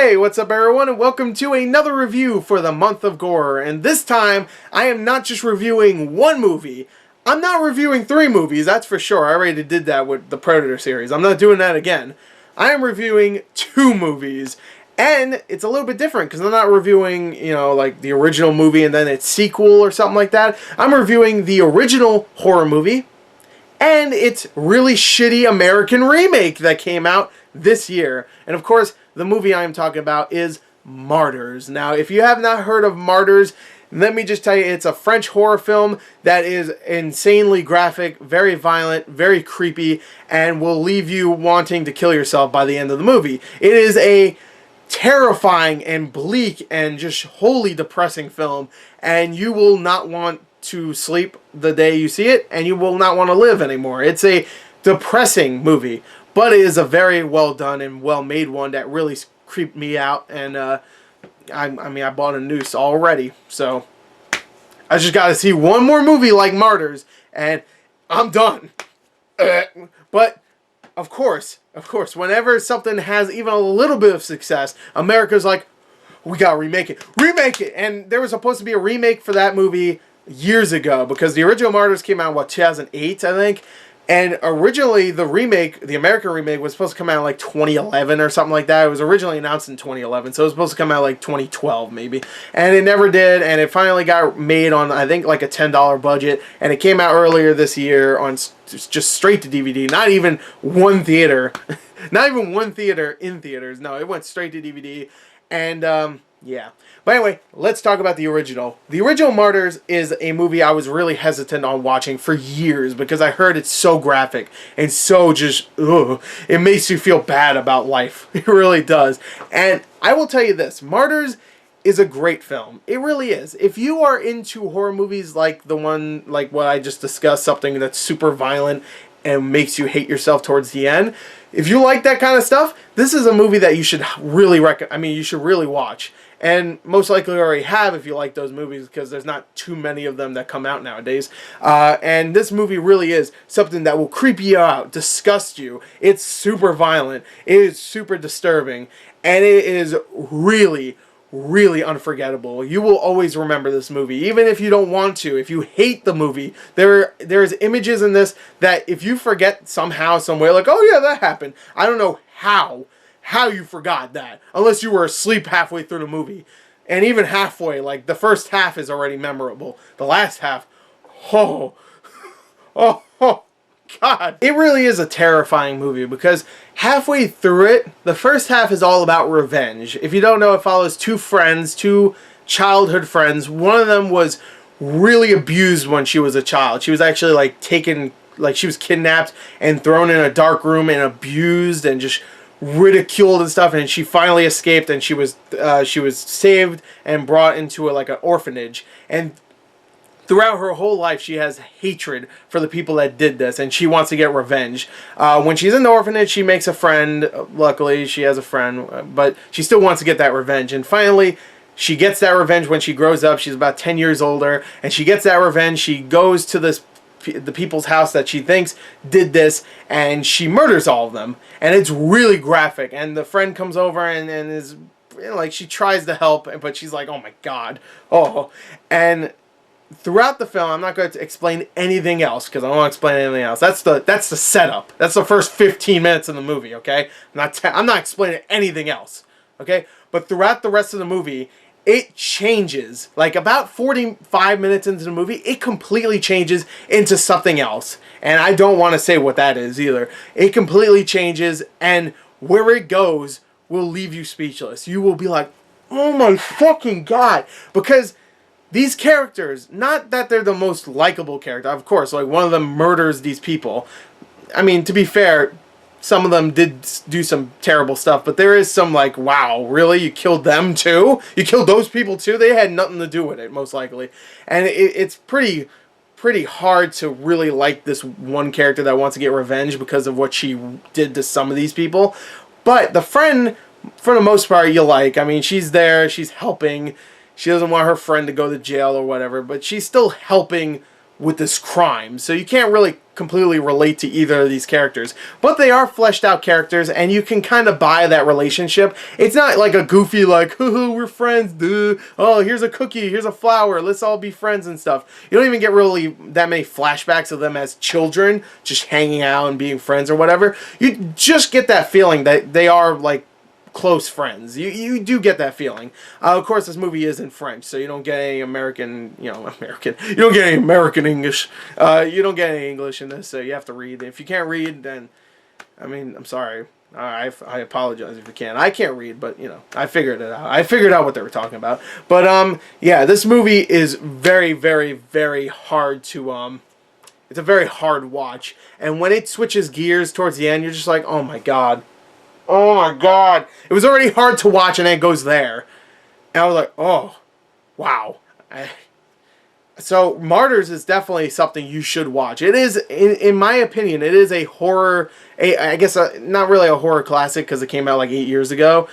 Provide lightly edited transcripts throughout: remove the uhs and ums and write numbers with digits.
Hey, what's up everyone, and welcome to another review for the month of Gorror. And this time, I am not just reviewing one movie. I'm not reviewing 3 movies, that's for sure. I already did that with the Predator series. I'm not doing that again. I am reviewing 2 movies. And it's a little bit different because I'm not reviewing, like the original movie and then its sequel or something like that. I'm reviewing the original horror movie and its really shitty American remake that came out this year. And of course, the movie I am talking about is Martyrs. Now, if you have not heard of Martyrs, let me just tell you, it's a French horror film that is insanely graphic, very violent, very creepy, and will leave you wanting to kill yourself by the end of the movie. It is a terrifying and bleak and just wholly depressing film, and you will not want to sleep the day you see it, and you will not want to live anymore. It's a depressing movie, but it is a very well done and well made one that really creeped me out, and I bought a noose already, so I just got to see one more movie like Martyrs, and I'm done. But of course, whenever something has even a little bit of success, America's like, we gotta remake it, and there was supposed to be a remake for that movie years ago, because the original Martyrs came out in 2008, I think. And originally, the American remake, was supposed to come out in like 2011 or something like that. It was originally announced in 2011, so it was supposed to come out like 2012 maybe. And it never did, and it finally got made on, I think, like a $10 budget. And it came out earlier this year on just straight to DVD. Not even one theater. Not even one theater in theaters. No, it went straight to DVD. And, yeah. But anyway, let's talk about the original. The original Martyrs is a movie I was really hesitant on watching for years because I heard it's so graphic and so just, ugh. It makes you feel bad about life. It really does. And I will tell you this, Martyrs is a great film. It really is. If you are into horror movies like the one, like what I just discussed, something that's super violent and makes you hate yourself towards the end, if you like that kind of stuff, this is a movie that you should really you should really watch. And most likely already have if you like those movies, because there's not too many of them that come out nowadays. And this movie really is something that will creep you out, disgust you. It's super violent. It is super disturbing. And it is really, really unforgettable. You will always remember this movie, even if you don't want to. If you hate the movie, there's images in this that if you forget somehow, somewhere, like, oh yeah, that happened. I don't know how you forgot that, unless you were asleep halfway through the movie. And even halfway, like the first half is already memorable. The last half, oh God. It really is a terrifying movie because halfway through it, the first half is all about revenge. If you don't know, it follows 2 childhood friends. One of them was really abused when she was a child. She was actually she was kidnapped and thrown in a dark room and abused and just ridiculed and stuff, and she finally escaped, and she was saved and brought into an orphanage. And throughout her whole life, she has hatred for the people that did this, and she wants to get revenge. When she's in the orphanage, she makes a friend. Luckily, she has a friend, but she still wants to get that revenge. And finally, she gets that revenge when she grows up. She's about 10 years older, and she gets that revenge. She goes to the people's house that she thinks did this, and she murders all of them. And it's really graphic. And the friend comes over and is she tries to help, but she's like, oh my God. Oh. And throughout the film, I'm not going to explain anything else because I don't want to explain anything else. That's the setup. That's the first 15 minutes of the movie, okay? I'm not explaining anything else, okay? But throughout the rest of the movie, it changes. Like about 45 minutes into the movie, it completely changes into something else. And I don't want to say what that is either. It completely changes, and where it goes will leave you speechless. You will be like, oh my fucking God. Because these characters, not that they're the most likable character, of course, like one of them murders these people. I mean, to be fair, some of them did do some terrible stuff, but there is some wow, really? You killed them too? You killed those people too? They had nothing to do with it, most likely. And it's pretty hard to really like this one character that wants to get revenge because of what she did to some of these people. But the friend, for the most part, you like. I mean, she's there, she's helping. She doesn't want her friend to go to jail or whatever, but she's still helping with this crime. So you can't really completely relate to either of these characters. But they are fleshed out characters, and you can kind of buy that relationship. It's not like a goofy, like, we're friends, dude. Oh, here's a cookie, here's a flower, let's all be friends and stuff. You don't even get really that many flashbacks of them as children, just hanging out and being friends or whatever. You just get that feeling that they are, like, close friends. You do get that feeling. Of course, this movie is in French, so you don't get any American, you don't get any American English. You don't get any English in this, so you have to read. If you can't read, then, I mean, I'm sorry. I apologize if you can't. I can't read, but, I figured it out. I figured out what they were talking about. But, yeah, this movie is very, very, very hard to, it's a very hard watch. And when it switches gears towards the end, you're just like, oh my god. Oh my god. It was already hard to watch, and then it goes there. And I was like, oh, wow. So, Martyrs is definitely something you should watch. It is, in my opinion, it is a horror, I guess not really a horror classic because it came out like 8 years ago.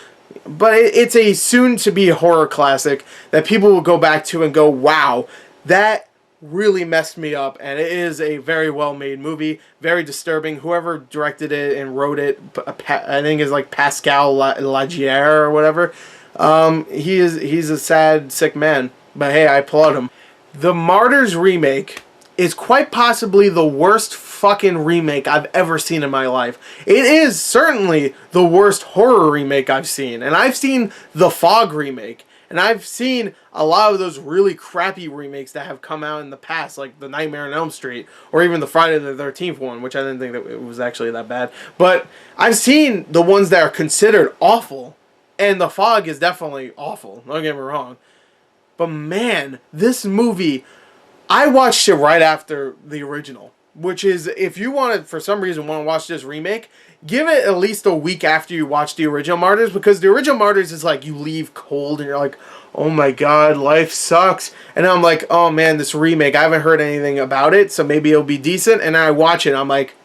But it's a soon-to-be horror classic that people will go back to and go, wow, that really messed me up. And it is a very well-made movie, very disturbing. Whoever directed it and wrote it, I think is like Pascal Lagier or whatever. He's a sad, sick man. But hey, I applaud him. The Martyrs remake is quite possibly the worst fucking remake I've ever seen in my life. It is certainly the worst horror remake I've seen. And I've seen the Fog remake. And I've seen a lot of those really crappy remakes that have come out in the past, like the Nightmare on Elm Street, or even the Friday the 13th one, which I didn't think that it was actually that bad. But I've seen the ones that are considered awful, and the Fog is definitely awful, don't get me wrong. But man, this movie, I watched it right after the original, which is, if you for some reason want to watch this remake, give it at least a week after you watch the original Martyrs, because the original Martyrs is like you leave cold and you're like, oh my god, life sucks. And I'm like, oh man, this remake, I haven't heard anything about it, so maybe it'll be decent. And I watch it and I'm like,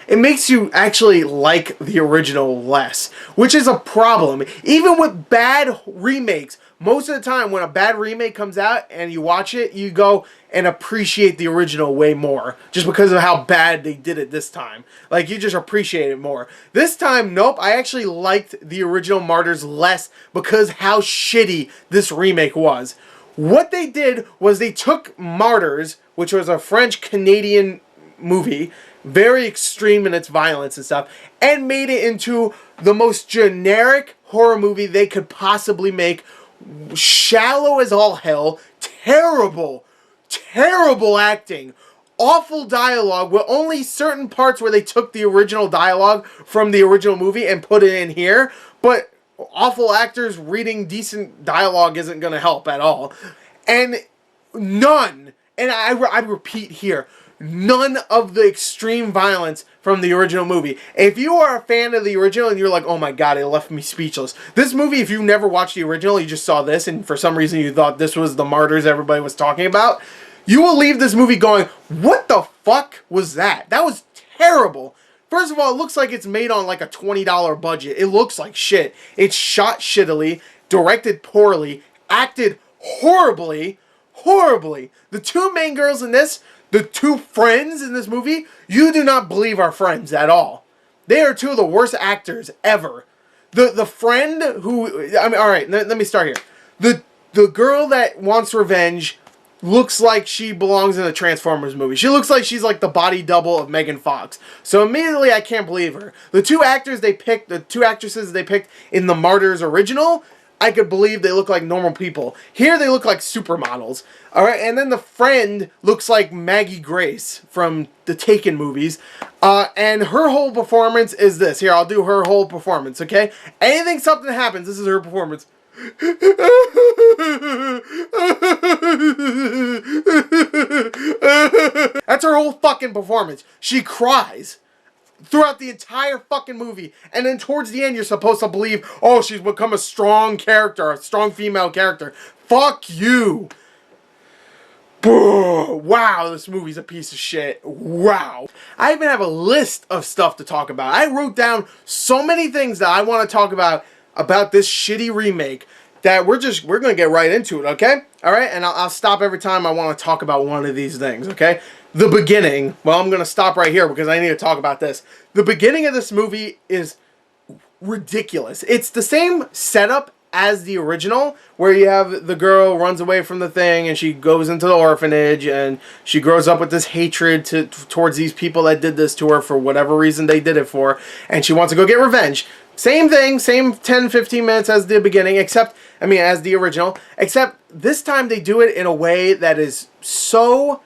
it makes you actually like the original less, which is a problem. Even with bad remakes, most of the time when a bad remake comes out and you watch it, you go and appreciate the original way more, just because of how bad they did it this time. Like, you just appreciate it more. This time, nope, I actually liked the original Martyrs less because how shitty this remake was. What they did was they took Martyrs, which was a French-Canadian movie, very extreme in its violence and stuff, and made it into the most generic horror movie they could possibly make. Shallow as all hell, terrible acting, awful dialogue, with only certain parts where they took the original dialogue from the original movie and put it in here, but awful actors reading decent dialogue isn't going to help at all. And none, and I repeat here, none of the extreme violence from the original movie. If you are a fan of the original and you're like, oh my god, it left me speechless. This movie, if you never watched the original, you just saw this and for some reason you thought this was the Martyrs everybody was talking about, you will leave this movie going, what the fuck was that? That was terrible. First of all, it looks like it's made on like a $20 budget. It looks like shit. It's shot shittily, directed poorly, acted horribly. The two main girls in this, the two friends in this movie, you do not believe are friends at all. They are two of the worst actors ever. The friend who, I mean, alright, let me start here. The girl that wants revenge looks like she belongs in a Transformers movie. She looks like she's like the body double of Megan Fox. So immediately I can't believe her. The two actresses they picked in the Martyrs original, I could believe they look like normal people. Here they look like supermodels. Alright, and then the friend looks like Maggie Grace from the Taken movies. And her whole performance is this. Here, I'll do her whole performance, okay? Something happens, this is her performance. That's her whole fucking performance. She cries throughout the entire fucking movie, and then towards the end you're supposed to believe, oh, she's become a strong character, a strong female character. Fuck you. Wow, this movie's a piece of shit. Wow. I even have a list of stuff to talk about. I wrote down so many things that I want to talk about this shitty remake that we're going to get right into it, okay? Alright, and I'll stop every time I want to talk about one of these things, okay? The beginning, well, I'm going to stop right here because I need to talk about this. The beginning of this movie is ridiculous. It's the same setup as the original, where you have the girl runs away from the thing and she goes into the orphanage and she grows up with this hatred towards these people that did this to her for whatever reason they did it for, and she wants to go get revenge. Same thing, same 10-15 minutes as the beginning, as the original, except this time they do it in a way that is so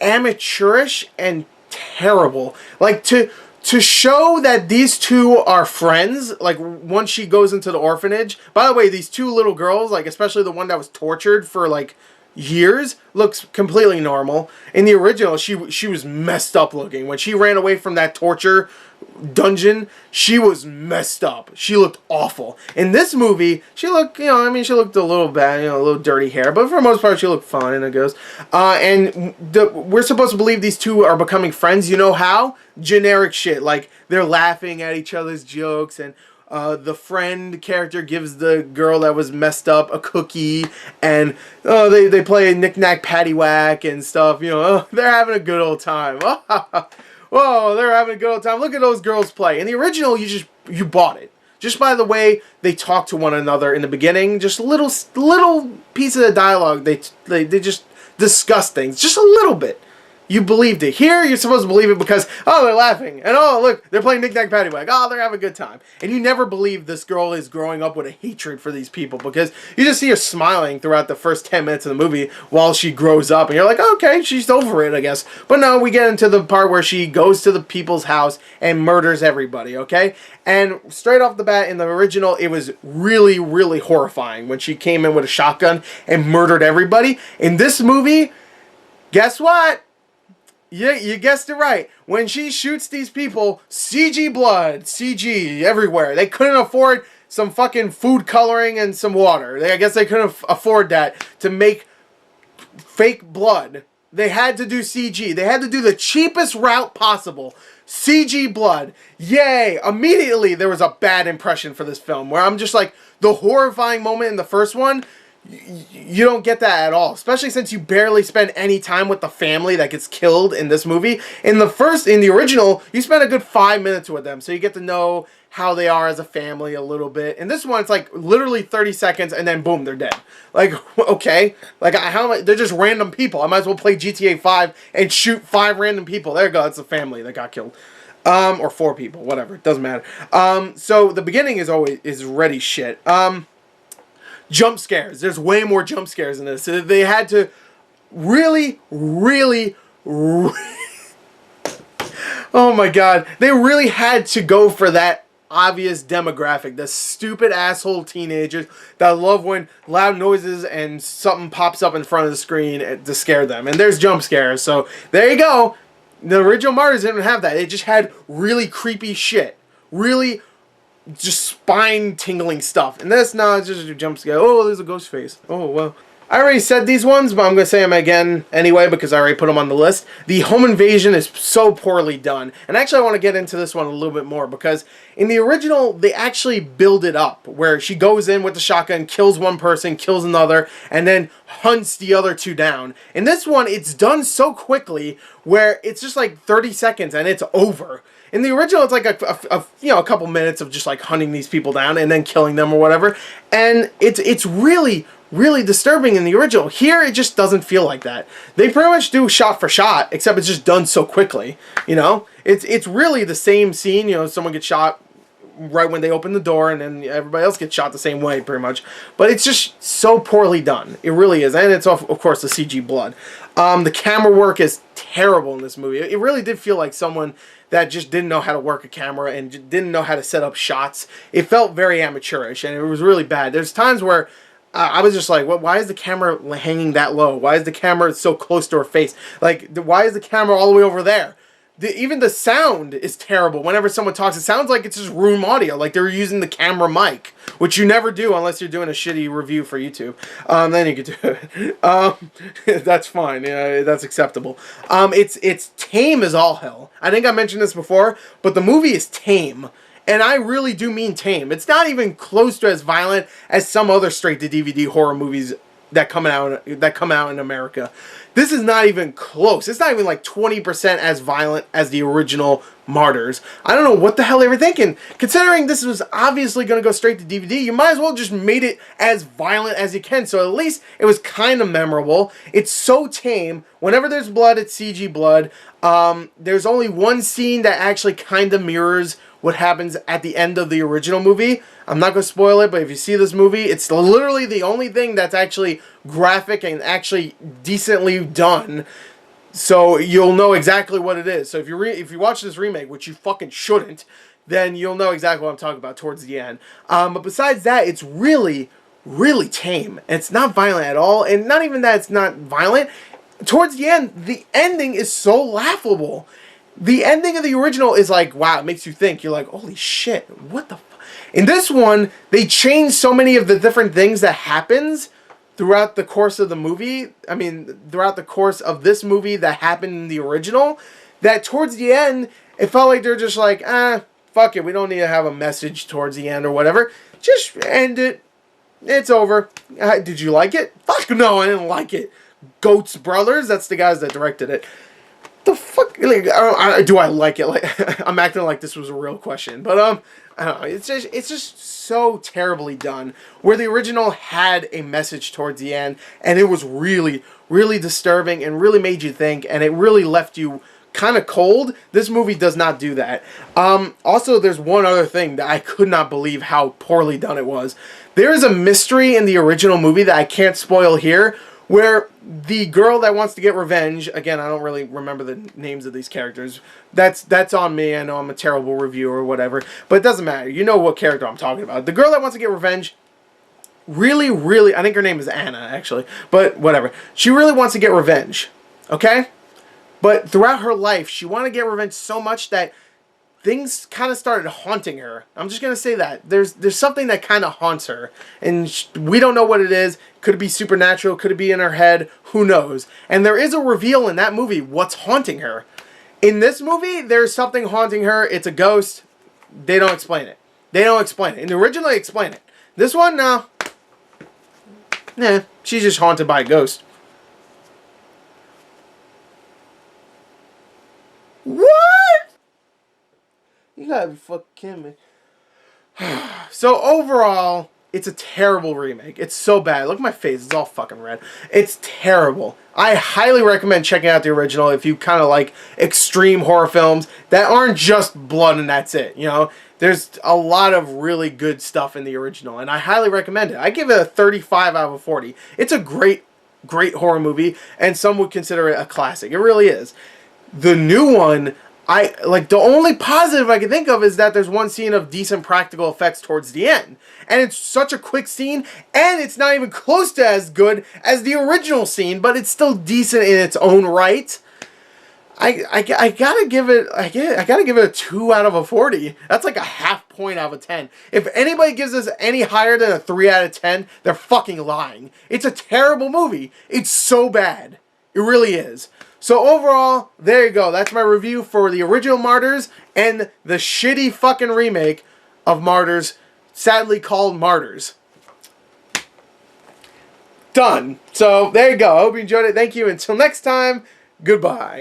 amateurish and terrible. Like, to show that these two are friends, like, once she goes into the orphanage. By the way, these two little girls, like, especially the one that was tortured for, like, years, looks completely normal. In the original, she was messed up looking. When she ran away from that torture dungeon, she was messed up. She looked awful. In this movie, she looked, she looked a little bad, a little dirty hair, but for the most part, she looked fine, it goes. We're supposed to believe these two are becoming friends. You know how? Generic shit, like, they're laughing at each other's jokes, and the friend character gives the girl that was messed up a cookie, and they play knick-knack paddywhack and stuff, they're having a good old time. Whoa, they're having a good old time. Look at those girls play. In the original, you bought it. Just by the way they talk to one another in the beginning, just little pieces of dialogue, they just discuss things, just a little bit. You believed it. Here, you're supposed to believe it because, oh, they're laughing. And, oh, look, they're playing knick-knack paddywhack. Oh, they're having a good time. And you never believe this girl is growing up with a hatred for these people because you just see her smiling throughout the first 10 minutes of the movie while she grows up. And you're like, okay, she's over it, I guess. But no, we get into the part where she goes to the people's house and murders everybody, okay? And straight off the bat, in the original, it was really, really horrifying when she came in with a shotgun and murdered everybody. In this movie, guess what? Yeah, you guessed it right. When she shoots these people, CG blood, CG everywhere. They couldn't afford some fucking food coloring and some water. I guess they couldn't afford that to make fake blood. They had to do CG. They had to do the cheapest route possible. CG blood. Yay! Immediately there was a bad impression for this film where I'm just like, the horrifying moment in the first one, you don't get that at all, especially since you barely spend any time with the family that gets killed in this movie. In the original, you spend a good 5 minutes with them, so you get to know how they are as a family a little bit. In this one, it's like literally 30 seconds, and then boom, they're dead. Like, okay, like they're just random people. I might as well play GTA 5 and shoot 5 random people. There you go, that's a family that got killed. Or 4 people, whatever, it doesn't matter. So the beginning is ready shit. Jump scares. There's way more jump scares in this. They had to really oh my god. They really had to go for that obvious demographic. The stupid asshole teenagers that love when loud noises and something pops up in front of the screen to scare them. And there's jump scares. So there you go. The original Martyrs didn't have that. It just had really creepy shit. Really just spine-tingling stuff. And this, no, it's just a jump scare. Oh, there's a ghost face. Oh, well. I already said these ones, but I'm going to say them again anyway because I already put them on the list. The home invasion is so poorly done. And actually, I want to get into this one a little bit more because in the original, they actually build it up where she goes in with the shotgun, kills one person, kills another, and then hunts the other 2 down. In this one, it's done so quickly where it's just like 30 seconds and it's over. In the original, it's like a couple minutes of just like hunting these people down and then killing them or whatever. And it's really disturbing in the original. Here, it just doesn't feel like that. They pretty much do shot for shot, except it's just done so quickly, It's really the same scene, someone gets shot right when they open the door and then everybody else gets shot the same way, pretty much. But it's just so poorly done. It really is. And it's, of course, the CG blood. The camera work is terrible in this movie. It really did feel like someone that just didn't know how to work a camera and didn't know how to set up shots. It felt very amateurish, and it was really bad. There's times where I was just like, why is the camera hanging that low? Why is the camera so close to her face? Like, why is the camera all the way over there? Even the sound is terrible. Whenever someone talks, it sounds like it's just room audio, like they're using the camera mic, which you never do unless you're doing a shitty review for YouTube. Then you could do it. That's fine. Yeah, that's acceptable. It's tame as all hell. I think I mentioned this before, but the movie is tame. And I really do mean tame. It's not even close to as violent as some other straight-to-DVD horror movies that come out in America. This is not even close. It's not even like 20% as violent as the original Martyrs. I don't know what the hell they were thinking. Considering this was obviously going to go straight to DVD, you might as well just made it as violent as you can. So at least it was kind of memorable. It's so tame. Whenever there's blood, it's CG blood. There's only one scene that actually kind of mirrors what happens at the end of the original movie. I'm not going to spoil it, but if you see this movie, it's literally the only thing that's actually graphic and actually decently done. So you'll know exactly what it is. So if you watch this remake, which you fucking shouldn't, then you'll know exactly what I'm talking about towards the end. But besides that, it's really, really tame. It's not violent at all. And not even that it's not violent. Towards the end, the ending is so laughable. The ending of the original is like, wow, it makes you think. You're like, holy shit, what the fuck? In this one, they changed so many of the different things that happens throughout the course of the movie. I mean, throughout the course of this movie that happened in the original, that towards the end, it felt like they're just like, fuck it, we don't need to have a message towards the end or whatever. Just end it. It's over. Did you like it? Fuck no, I didn't like it. Goats Brothers, that's the guys that directed it. The fuck, like, do I like it? Like, I'm acting like this was a real question, but I don't know. It's just so terribly done. Where the original had a message towards the end, and it was really, really disturbing, and really made you think, and it really left you kind of cold. This movie does not do that. Also, there's one other thing that I could not believe how poorly done it was. There is a mystery in the original movie that I can't spoil here, where the girl that wants to get revenge, again, I don't really remember the names of these characters. That's on me. I know I'm a terrible reviewer or whatever, but it doesn't matter. You know what character I'm talking about. The girl that wants to get revenge, really, really, I think her name is Anna, actually, but whatever. She really wants to get revenge, okay? But throughout her life, she wanted to get revenge so much that things kind of started haunting her. I'm just going to say that. There's something that kind of haunts her. And we don't know what it is. Could it be supernatural? Could it be in her head? Who knows? And there is a reveal in that movie what's haunting her. In this movie, there's something haunting her. It's a ghost. They don't explain it. They don't explain it. In the original, they explain it. This one, no. Nah, she's just haunted by a ghost. What? You gotta be fucking kidding me. So overall, it's a terrible remake. It's so bad. Look at my face. It's all fucking red. It's terrible. I highly recommend checking out the original if you kind of like extreme horror films that aren't just blood and that's it. You know, there's a lot of really good stuff in the original, and I highly recommend it. I give it a 35 out of 40. It's a great, great horror movie, and some would consider it a classic. It really is. The new one, the only positive I can think of is that there's one scene of decent practical effects towards the end. And it's such a quick scene, and it's not even close to as good as the original scene, but it's still decent in its own right. I gotta give it a 2 out of 40. That's like a half point out of 10. If anybody gives this any higher than a 3 out of 10, they're fucking lying. It's a terrible movie. It's so bad. It really is. So overall, there you go. That's my review for the original Martyrs and the shitty fucking remake of Martyrs, sadly called Martyrs. Done. So there you go. I hope you enjoyed it. Thank you. Until next time, goodbye.